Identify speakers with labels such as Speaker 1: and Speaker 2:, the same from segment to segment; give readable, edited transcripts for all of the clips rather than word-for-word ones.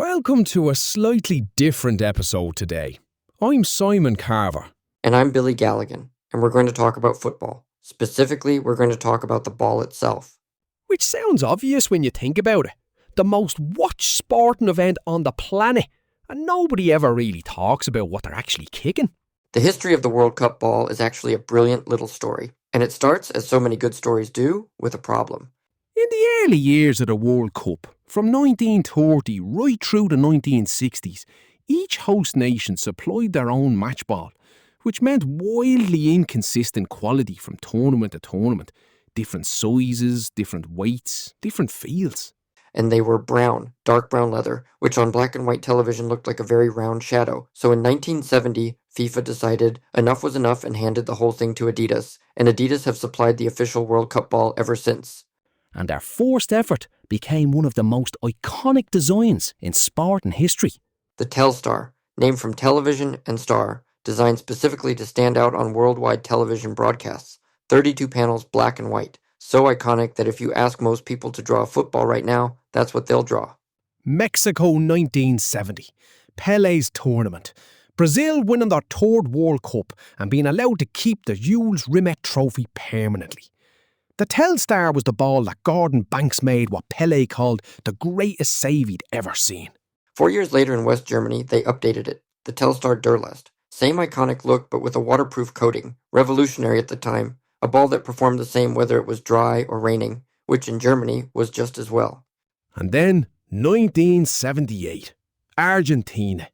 Speaker 1: Welcome to a slightly different episode today. I'm Simon Carver.
Speaker 2: And I'm Billy Galligan, and we're going to talk about football. Specifically, we're going to talk about the ball itself.
Speaker 1: Which sounds obvious when you think about it. The most watched sporting event on the planet, and nobody ever really talks about what they're actually kicking.
Speaker 2: The history of the World Cup ball is actually a brilliant little story, and it starts, as so many good stories do, with a problem.
Speaker 1: In the early years of the World Cup, from 1930 right through the 1960s, each host nation supplied their own match ball, which meant wildly inconsistent quality from tournament to tournament. Different sizes, different weights, different feels.
Speaker 2: And they were brown, dark brown leather, which on black and white television looked like a very round shadow. So in 1970, FIFA decided enough was enough and handed the whole thing to Adidas, and Adidas have supplied the official World Cup ball ever since.
Speaker 1: And their first effort became one of the most iconic designs in sporting history.
Speaker 2: The Telstar, named from television and star, designed specifically to stand out on worldwide television broadcasts. 32 panels, black and white. So iconic that if you ask most people to draw a football right now, that's what they'll draw.
Speaker 1: Mexico 1970. Pele's tournament. Brazil winning their third World Cup and being allowed to keep the Jules Rimet trophy permanently. The Telstar was the ball that Gordon Banks made what Pele called the greatest save he'd ever seen.
Speaker 2: 4 years later in West Germany, they updated it, the Telstar Durlast. Same iconic look, but with a waterproof coating. Revolutionary at the time. A ball that performed the same whether it was dry or raining, which in Germany was just as well.
Speaker 1: And then 1978, Argentina,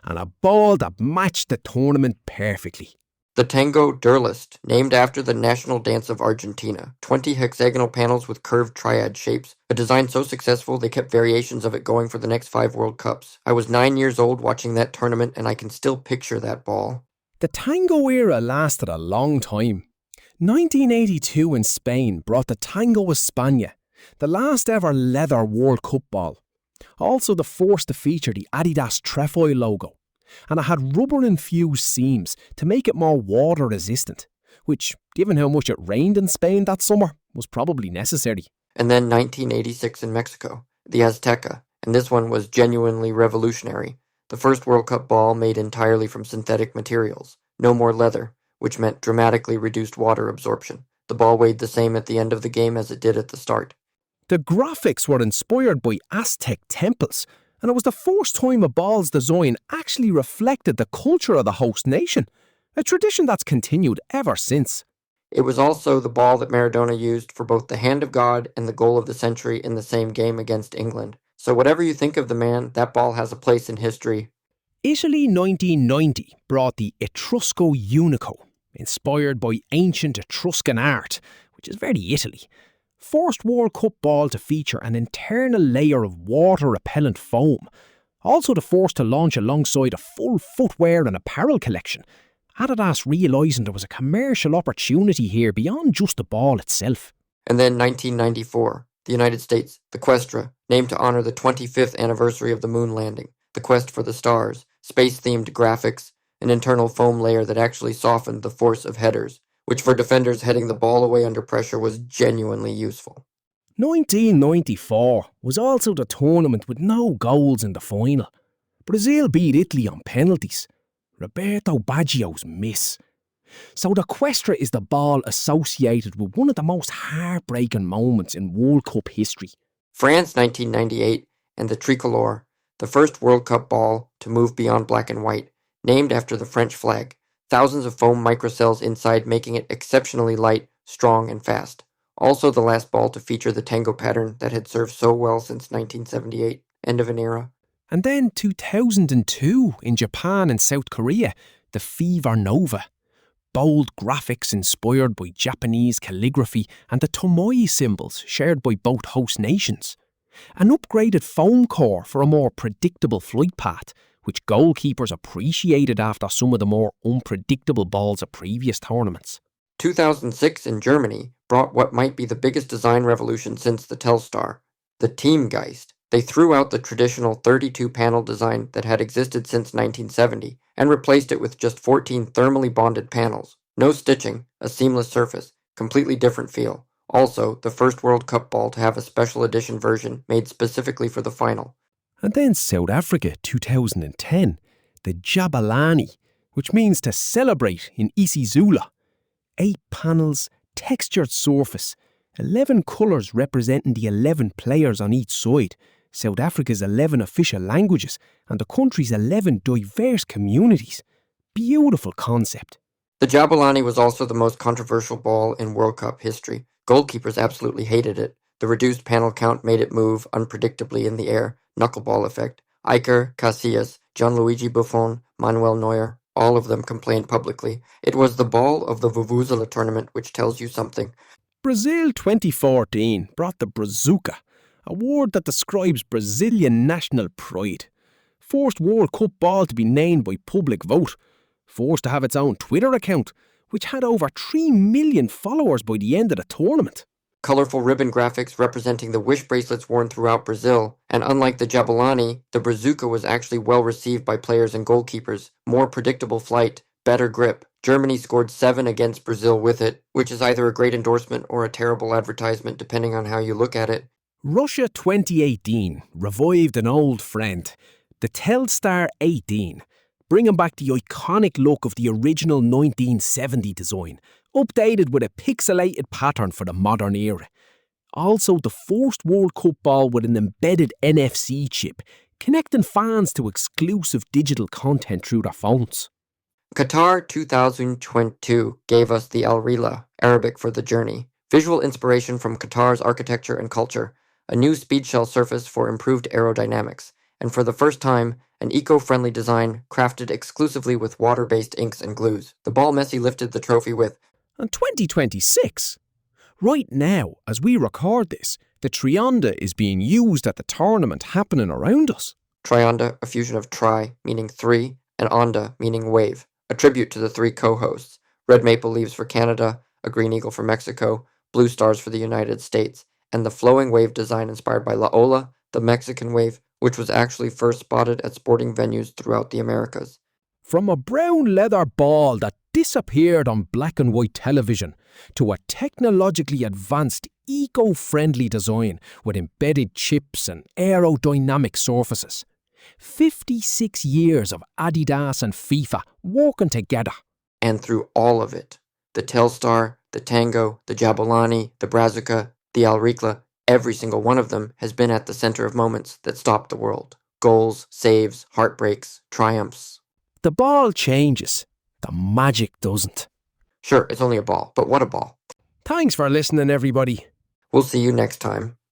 Speaker 1: and a ball that matched the tournament perfectly.
Speaker 2: The Tango Durlast, named after the national dance of Argentina. 20 hexagonal panels with curved triad shapes. A design so successful they kept variations of it going for the next 5 World Cups. I was 9 years old watching that tournament and I can still picture that ball.
Speaker 1: The Tango era lasted a long time. 1982 in Spain brought the Tango España, the last ever leather World Cup ball. Also the first to feature the Adidas trefoil logo. And it had rubber-infused seams to make it more water-resistant, which, given how much it rained in Spain that summer, was probably necessary.
Speaker 2: And then 1986 in Mexico, the Azteca, and this one was genuinely revolutionary. The first World Cup ball made entirely from synthetic materials. No more leather, which meant dramatically reduced water absorption. The ball weighed the same at the end of the game as it did at the start.
Speaker 1: The graphics were inspired by Aztec temples, and it was the first time a ball's design actually reflected the culture of the host nation, a tradition that's continued ever since.
Speaker 2: It was also the ball that Maradona used for both the hand of God and the goal of the century in the same game against England. So whatever you think of the man, that ball has a place in history.
Speaker 1: Italy 1990 brought the Etrusco Unico, inspired by ancient Etruscan art, which is very Italy. First World Cup ball to feature an internal layer of water-repellent foam. Also the first to launch alongside a full footwear and apparel collection. Adidas realising there was a commercial opportunity here beyond just the ball itself.
Speaker 2: And then 1994, the United States, the Questra, named to honour the 25th anniversary of the moon landing. The quest for the stars, space-themed graphics, an internal foam layer that actually softened the force of headers, which for defenders heading the ball away under pressure was genuinely useful.
Speaker 1: 1994 was also the tournament with no goals in the final. Brazil beat Italy on penalties. Roberto Baggio's miss. So the Questra is the ball associated with one of the most heartbreaking moments in World Cup history.
Speaker 2: France 1998 and the Tricolore, the first World Cup ball to move beyond black and white, named after the French flag. Thousands of foam microcells inside making it exceptionally light, strong, and fast. Also the last ball to feature the tango pattern that had served so well since 1978, end of an era.
Speaker 1: And then 2002 in Japan and South Korea, the Fever Nova. Bold graphics inspired by Japanese calligraphy and the Tomoe symbols shared by both host nations. An upgraded foam core for a more predictable flight path, which goalkeepers appreciated after some of the more unpredictable balls of previous tournaments.
Speaker 2: 2006 in Germany brought what might be the biggest design revolution since the Telstar, the Teamgeist. They threw out the traditional 32-panel design that had existed since 1970 and replaced it with just 14 thermally bonded panels. No stitching, a seamless surface, completely different feel. Also, the first World Cup ball to have a special edition version made specifically for the final.
Speaker 1: And then South Africa 2010, the Jabulani, which means to celebrate in isiZulu. 8 panels, textured surface, 11 colours representing the 11 players on each side, South Africa's 11 official languages, and the country's 11 diverse communities. Beautiful concept.
Speaker 2: The Jabulani was also the most controversial ball in World Cup history. Goalkeepers absolutely hated it. The reduced panel count made it move unpredictably in the air, knuckleball effect. Iker Casillas, Gianluigi Buffon, Manuel Neuer, all of them complained publicly. It was the ball of the Vuvuzela tournament, which tells you something.
Speaker 1: Brazil 2014 brought the Brazuca, a word that describes Brazilian national pride. First World Cup ball to be named by public vote. Forced to have its own Twitter account, which had over 3 million followers by the end of the tournament.
Speaker 2: Colorful ribbon graphics representing the wish bracelets worn throughout Brazil, and unlike the Jabulani, the Brazuca was actually well received by players and goalkeepers. More predictable flight, better grip. Germany scored 7 against Brazil with it, which is either a great endorsement or a terrible advertisement depending on how you look at it.
Speaker 1: Russia 2018 revived an old friend, the Telstar 18, bringing back the iconic look of the original 1970 design, updated with a pixelated pattern for the modern era. Also, the first World Cup ball with an embedded NFC chip, connecting fans to exclusive digital content through their phones.
Speaker 2: Qatar 2022 gave us the Al Rila, Arabic for the journey, visual inspiration from Qatar's architecture and culture, a new speed shell surface for improved aerodynamics, and for the first time, an eco-friendly design crafted exclusively with water-based inks and glues. The ball Messi lifted the trophy with.
Speaker 1: And 2026? Right now, as we record this, the Trionda is being used at the tournament happening around us.
Speaker 2: Trionda, a fusion of tri, meaning 3, and onda, meaning wave, a tribute to the 3 co-hosts, red maple leaves for Canada, a green eagle for Mexico, blue stars for the United States, and the flowing wave design inspired by La Ola, the Mexican wave, which was actually first spotted at sporting venues throughout the Americas.
Speaker 1: From a brown leather ball that disappeared on black and white television to a technologically advanced, eco-friendly design with embedded chips and aerodynamic surfaces. 56 years of Adidas and FIFA working together.
Speaker 2: And through all of it, the Telstar, the Tango, the Jabulani, the Brazuca, the Al Rikla, every single one of them has been at the center of moments that stopped the world. Goals, saves, heartbreaks, triumphs.
Speaker 1: The ball changes. The magic doesn't.
Speaker 2: Sure, it's only a ball, but what a ball.
Speaker 1: Thanks for listening, everybody.
Speaker 2: We'll see you next time.